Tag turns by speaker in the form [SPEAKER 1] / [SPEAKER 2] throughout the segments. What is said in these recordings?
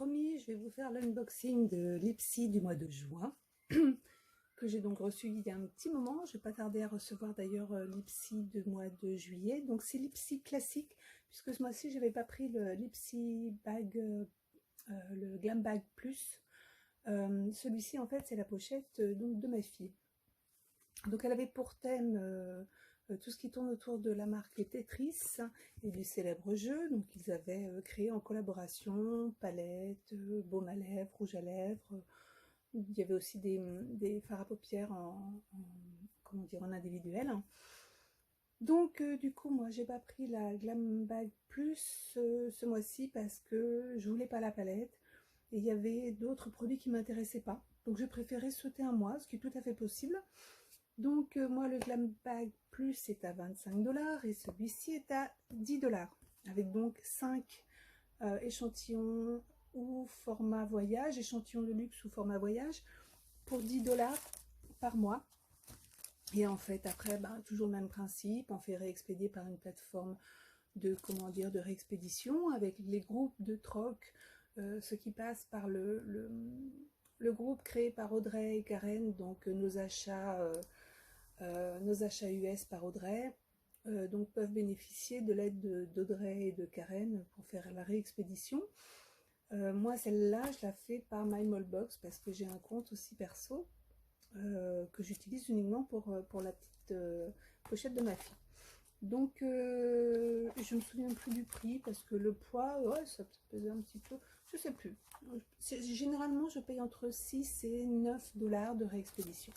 [SPEAKER 1] promis, je vais vous faire l'unboxing de l'Ipsy du mois de juin, que j'ai donc reçu il y a un petit moment. Je ne vais pas tarder à recevoir d'ailleurs l'Ipsy du mois de juillet. Donc c'est l'Ipsy classique, puisque ce mois-ci, je n'avais pas pris l'Ipsy Bag, le Glam Bag Plus. Celui-ci, en fait, c'est la pochette donc, de ma fille. Donc elle avait pour thème tout ce qui tourne autour de la marque Tetris et du célèbre jeu. Donc ils avaient créé en collaboration palette, baume à lèvres, rouge à lèvres. Il y avait aussi des fards à paupières comment dire, en individuel. Donc du coup moi j'ai pas pris la Glam Bag Plus ce mois-ci parce que je voulais pas la palette et il y avait d'autres produits qui m'intéressaient pas. Donc j'ai préféré sauter un mois, ce qui est tout à fait possible. Donc moi le Glam Bag Plus est à 25 $ et celui-ci est à 10 $, avec donc 5 échantillons ou format voyage, échantillons de luxe ou format voyage, pour 10 $ par mois. Et en fait après, toujours le même principe, on fait réexpédier par une plateforme de, comment dire, de réexpédition avec les groupes de troc, ce qui passe par le groupe créé par Audrey et Karen, donc nos achats US par Audrey, donc peuvent bénéficier de l'aide d'Audrey et de Karen pour faire la réexpédition. Moi celle-là je la fais par MyMallBox parce que j'ai un compte aussi perso que j'utilise uniquement pour la petite pochette de ma fille. Donc je me souviens plus du prix parce que le poids, ouais, ça pesait un petit peu, je sais plus. Généralement je paye entre 6 et 9 $ de réexpédition.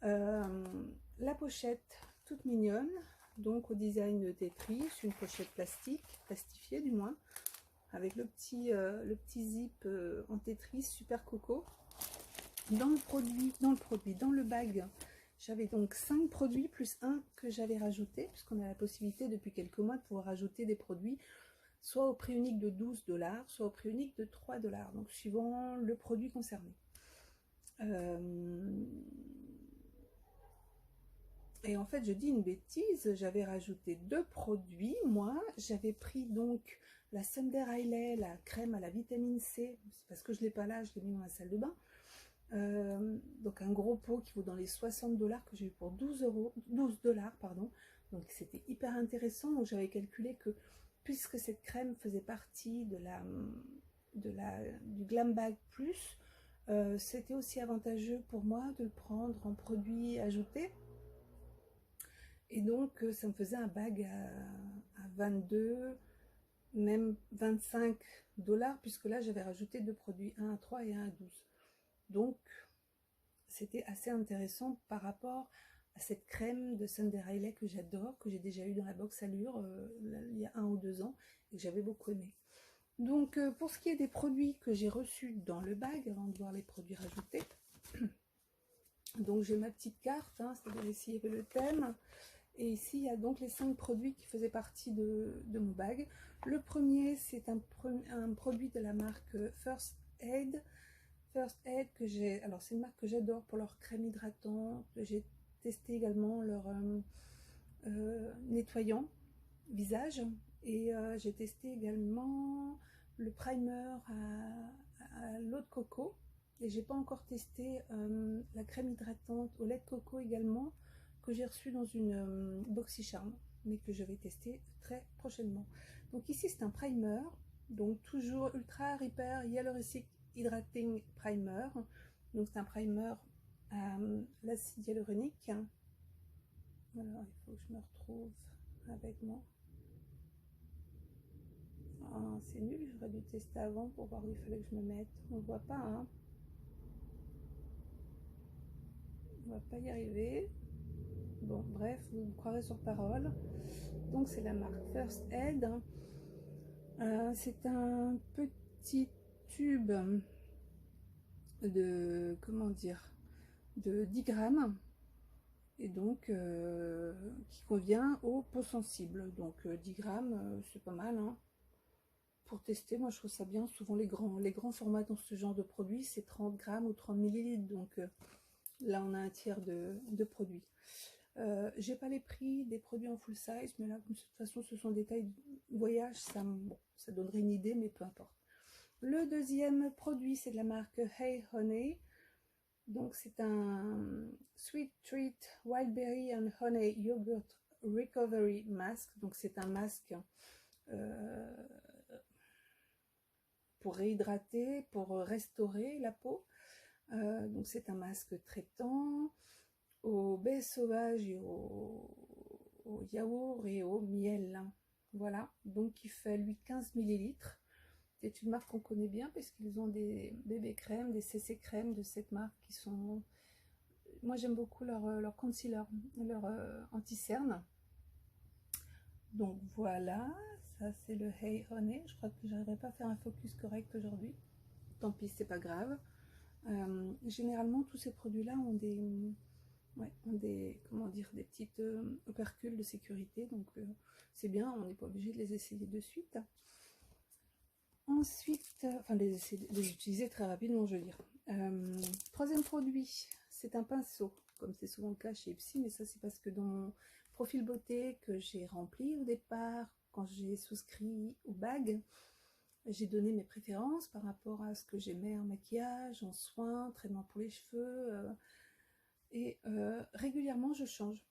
[SPEAKER 1] La pochette toute mignonne, donc au design de Tetris, une pochette plastique, plastifiée du moins, avec le petit zip en Tetris super coco. Dans le bag, j'avais donc 5 produits plus un que j'avais rajouté, puisqu'on a la possibilité depuis quelques mois de pouvoir rajouter des produits soit au prix unique de 12 $, soit au prix unique de 3 $, donc suivant le produit concerné. Et en fait, je dis une bêtise, j'avais rajouté 2 produits. Moi, j'avais pris donc la Sunday Riley, la crème à la vitamine C, c'est parce que je ne l'ai pas là, je l'ai mis dans la salle de bain. Donc un gros pot qui vaut dans les 60 $ que j'ai eu pour 12 $, pardon. Donc c'était hyper intéressant. Donc j'avais calculé que puisque cette crème faisait partie du Glam Bag Plus, c'était aussi avantageux pour moi de le prendre en produit ajouté. Et donc ça me faisait un bag à 22, même 25 $, puisque là j'avais rajouté 2 produits, un à 3 et un à 12. Donc c'était assez intéressant par rapport à cette crème de Sunday Riley que j'adore, que j'ai déjà eu dans la box Allure il y a 1 ou 2 ans et que j'avais beaucoup aimé. Donc pour ce qui est des produits que j'ai reçus dans le bag, avant de voir les produits rajoutés, donc j'ai ma petite carte, c'est-à-dire ici il y avait le thème, et ici il y a donc les 5 produits qui faisaient partie de mon bag. Le premier c'est un produit de la marque First Aid que j'ai, alors c'est une marque que j'adore pour leur crème hydratante. J'ai testé également leur nettoyant visage et j'ai testé également le primer à l'eau de coco et j'ai pas encore testé la crème hydratante au lait de coco également, que j'ai reçue dans une BoxyCharm, mais que je vais tester très prochainement. Donc ici c'est un primer, donc toujours Ultra Repair Hyaluronic Hydrating Primer. Donc c'est un primer à l'acide hyaluronique. Alors il faut que je me retrouve avec moi. Ah, c'est nul, j'aurais dû tester avant pour voir où il fallait que je me mette. On ne voit pas, hein. On va pas y arriver. Bon, bref, vous me croirez sur parole. Donc c'est la marque First Aid. C'est un petit tube de, comment dire, de 10 grammes et donc qui convient aux peaux sensibles. Donc 10 grammes, c'est pas mal, hein. Pour tester, moi je trouve ça bien. Souvent les grands formats dans ce genre de produit, c'est 30 grammes ou 30 millilitres. Donc là on a un tiers de produits. J'ai pas les prix des produits en full size, mais là de toute façon ce sont des tailles voyage, ça donnerait une idée, mais peu importe. Le deuxième produit, c'est de la marque Hey Honey. Donc c'est un Sweet Treat Wildberry and Honey Yogurt Recovery Mask. Donc c'est un masque pour réhydrater, pour restaurer la peau. Donc c'est un masque traitant au baie sauvage et au yaourt et au miel. Voilà, donc il fait lui 15 millilitres. C'est une marque qu'on connaît bien parce qu'ils ont des bébés crèmes, des CC crèmes de cette marque qui sont... Moi j'aime beaucoup leur concealer, leur anti-cerne. Donc voilà, ça c'est le Hey Honey. Je crois que j'arriverai pas à faire un focus correct aujourd'hui. Tant pis, c'est pas grave. Généralement tous ces produits-là ont des... Ouais, ont des, comment dire, des petites opercules de sécurité, donc c'est bien, on n'est pas obligé de les essayer de suite. Ensuite, enfin les utiliser très rapidement, je veux dire. Troisième produit, c'est un pinceau, comme c'est souvent le cas chez Ipsy, mais ça c'est parce que dans mon profil beauté que j'ai rempli au départ, quand j'ai souscrit au bag, j'ai donné mes préférences par rapport à ce que j'aimais en maquillage, en soins, traitement pour les cheveux, et régulièrement je change.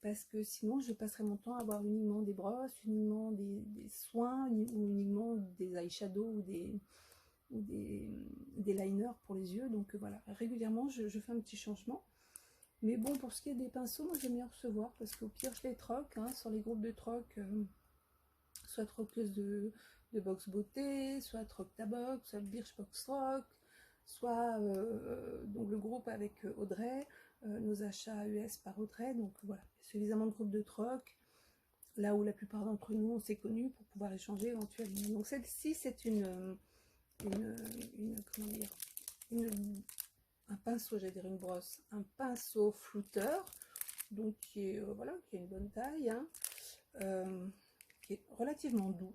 [SPEAKER 1] Parce que sinon je passerai mon temps à avoir uniquement des brosses, uniquement des soins, ou uniquement des eyeshadows ou des liners pour les yeux. Donc voilà, régulièrement je fais un petit changement. Mais bon, pour ce qui est des pinceaux, moi j'aime bien recevoir parce qu'au pire je les troque hein, sur les groupes de troc, soit troqueuse de box beauté, soit troc taboc, soit Birchbox troc, soit donc le groupe avec Audrey. Nos achats US par Audrey, donc voilà, suffisamment de groupes de troc, là où la plupart d'entre nous on s'est connus pour pouvoir échanger éventuellement. Donc celle-ci c'est comment dire, un pinceau, j'allais dire une brosse, un pinceau flouteur, donc qui est voilà, qui a une bonne taille, hein, qui est relativement doux.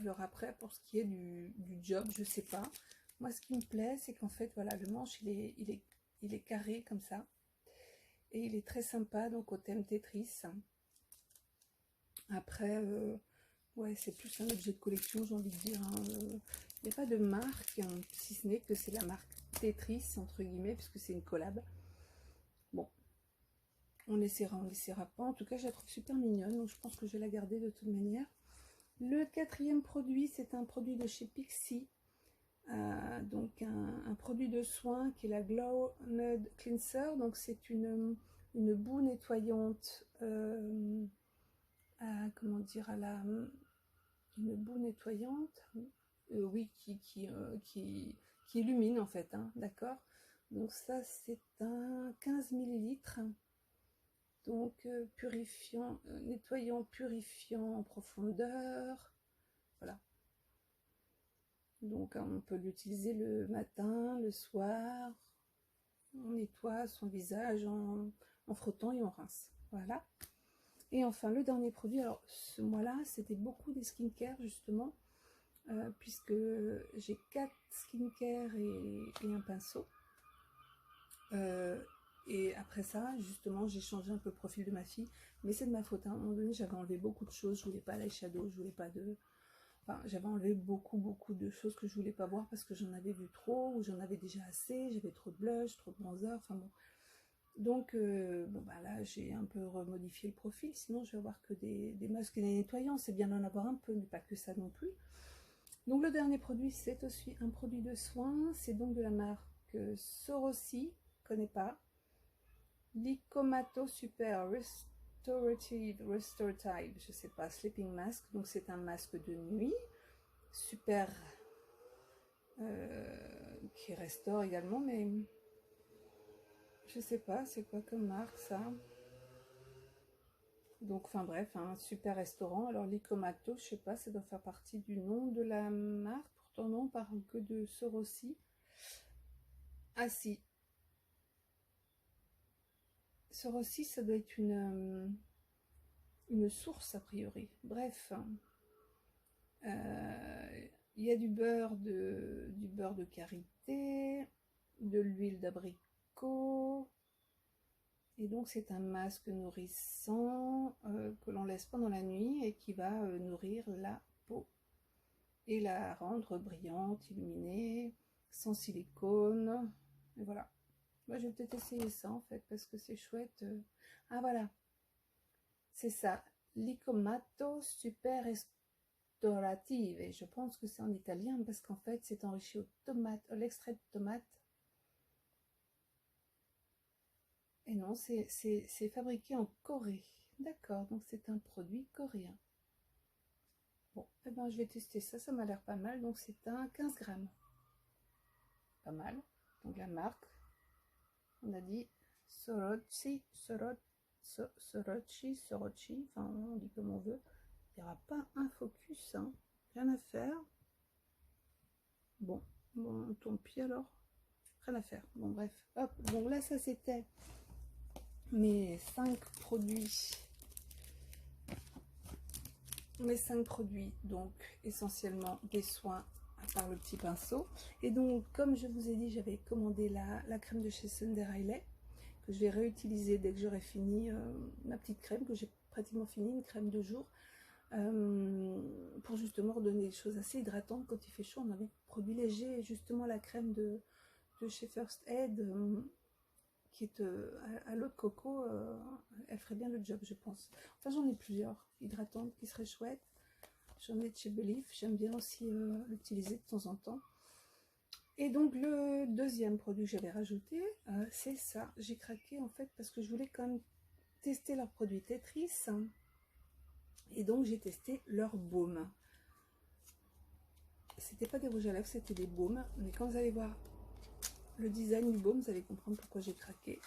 [SPEAKER 1] Alors après, pour ce qui est du job, je sais pas. Moi, ce qui me plaît, c'est qu'en fait, voilà, le manche, il est carré comme ça. Et il est très sympa, donc au thème Tetris. Après, ouais, c'est plus un objet de collection, j'ai envie de dire. Il n'y a pas de marque, hein, si ce n'est que c'est la marque Tetris, entre guillemets, puisque c'est une collab. Bon, on essaiera pas. En tout cas, je la trouve super mignonne, donc je pense que je vais la garder de toute manière. Le quatrième produit, c'est un produit de chez Pixi. Donc un produit de soin qui est la Glow Mud Cleanser. Donc c'est une boue nettoyante, comment dire, une boue nettoyante, oui, qui illumine en fait, hein, d'accord. Donc ça c'est un 15 millilitres. Donc purifiant, nettoyant, purifiant en profondeur. Voilà. Donc on peut l'utiliser le matin, le soir. On nettoie son visage en frottant et on rince. Voilà. Et enfin le dernier produit, alors ce mois-là c'était beaucoup des skincare justement, puisque j'ai 4 skincare et un pinceau. Et après ça, justement, j'ai changé un peu le profil de ma fille, mais c'est de ma faute. Hein. À un moment donné, j'avais enlevé beaucoup de choses, je voulais pas l'eyeshadow, je voulais pas de... Enfin, j'avais enlevé beaucoup de choses que je voulais pas voir parce que j'en avais vu trop, ou j'en avais déjà assez, j'avais trop de blush, trop de bronzer, enfin bon. Donc, bon, bah là, j'ai un peu remodifié le profil, sinon je vais avoir que des masques et des nettoyants, c'est bien d'en avoir un peu, mais pas que ça non plus. Donc le dernier produit, c'est aussi un produit de soin, c'est donc de la marque Sorosi, je ne connais pas, Licomato Super Restorative, je sais pas, Sleeping Mask, donc c'est un masque de nuit, super, qui restaure également, mais je sais pas, c'est quoi comme marque ça? Donc, enfin bref, un super restaurant. Alors, Licomato, je sais pas, ça doit faire partie du nom de la marque. Pourtant, non, on parle que de Sorosi. Ah si, Sorosi, ça doit être une source a priori. Bref, il y a du beurre de karité, de l'huile d'abricot. Et donc c'est un masque nourrissant que l'on laisse pendant la nuit et qui va nourrir la peau. et la rendre brillante, illuminée, sans silicone. Et voilà. Moi, je vais peut-être essayer ça en fait parce que c'est chouette. Ah voilà, c'est ça. Licomato super restaurative. Et je pense que c'est en italien parce qu'en fait, c'est enrichi au tomate, à l'extrait de tomate. Et non, c'est fabriqué en Corée. D'accord, donc c'est un produit coréen. Bon, eh ben, je vais tester ça, ça m'a l'air pas mal. Donc c'est un 15 grammes. Pas mal. Donc la marque, on a dit Sorochi, Sorochi, enfin on dit comme on veut. Il n'y aura pas un focus, hein. Rien à faire. Bon, tant pis alors. Rien à faire. Bon, bref. Hop, bon là ça c'était mes 5 produits. Mes 5 produits, donc essentiellement des soins à part le petit pinceau. Et donc, comme je vous ai dit, j'avais commandé la crème de chez Sunday Riley, que je vais réutiliser dès que j'aurai fini ma petite crème, que j'ai pratiquement fini, une crème de jour, pour justement redonner des choses assez hydratantes quand il fait chaud. On a envie de produits légers, et justement la crème de chez First Aid, qui est à l'eau de coco, elle ferait bien le job, je pense. Enfin, j'en ai plusieurs hydratantes qui seraient chouettes. J'en ai de chez Belif, j'aime bien aussi l'utiliser de temps en temps. Et donc le deuxième produit que j'avais rajouté, c'est ça. J'ai craqué en fait parce que je voulais quand même tester leurs produits Tetris. Et donc j'ai testé leur baume. C'était pas des rouges à lèvres, c'était des baumes. Mais quand vous allez voir le design du baume, vous allez comprendre pourquoi j'ai craqué.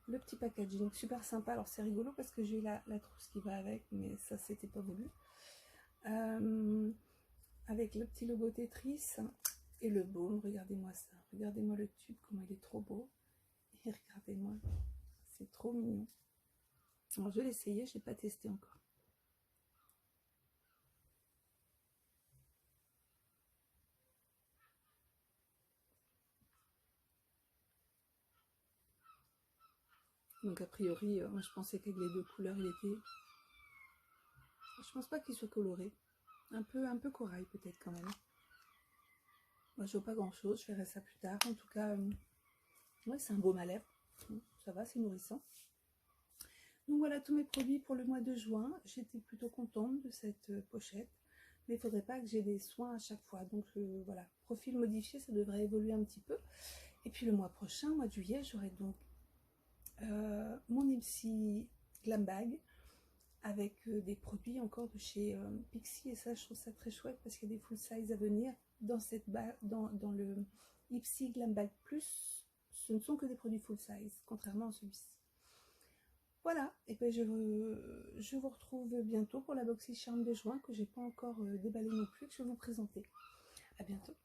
[SPEAKER 1] Le petit packaging, super sympa. Alors c'est rigolo parce que j'ai eu la trousse qui va avec, mais ça c'était pas voulu. Avec le petit logo Tetris et le baume, regardez-moi ça. Regardez-moi le tube, comment il est trop beau. Et regardez-moi, c'est trop mignon. Alors je vais l'essayer, je n'ai pas testé encore. Donc a priori, je pensais qu'avec les deux couleurs, il était... Je pense pas qu'il soit coloré. Un peu corail peut-être quand même. Moi je vois pas grand chose, je ferai ça plus tard. En tout cas, ouais, c'est un baume à lèvres. Ça va, c'est nourrissant. Donc voilà tous mes produits pour le mois de juin. J'étais plutôt contente de cette pochette. Mais il ne faudrait pas que j'ai des soins à chaque fois. Donc voilà, profil modifié, ça devrait évoluer un petit peu. Et puis le mois prochain, mois de juillet, j'aurai donc mon Ipsy Glam Bag avec des produits encore de chez Pixi. Et ça, je trouve ça très chouette parce qu'il y a des full size à venir dans, dans le Ipsy Glam Bag Plus. Ce ne sont que des produits full size, contrairement à celui-ci. Voilà, et bien je vous retrouve bientôt pour la BoxyCharm de juin que j'ai pas encore déballé non plus, que je vais vous présenter. À bientôt.